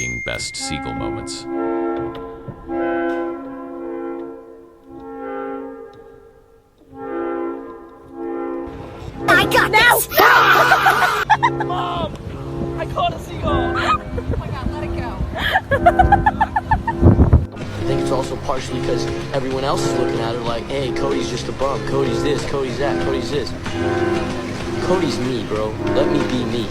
ranking best Seagull moments. I got this! Mom! I caught a seagull! Oh my god, let it go. I think it's also partially because everyone else is looking at her like, hey, Cody's just a bum. Cody's this, Cody's that, Cody's this. Cody's me, bro. Let me be me.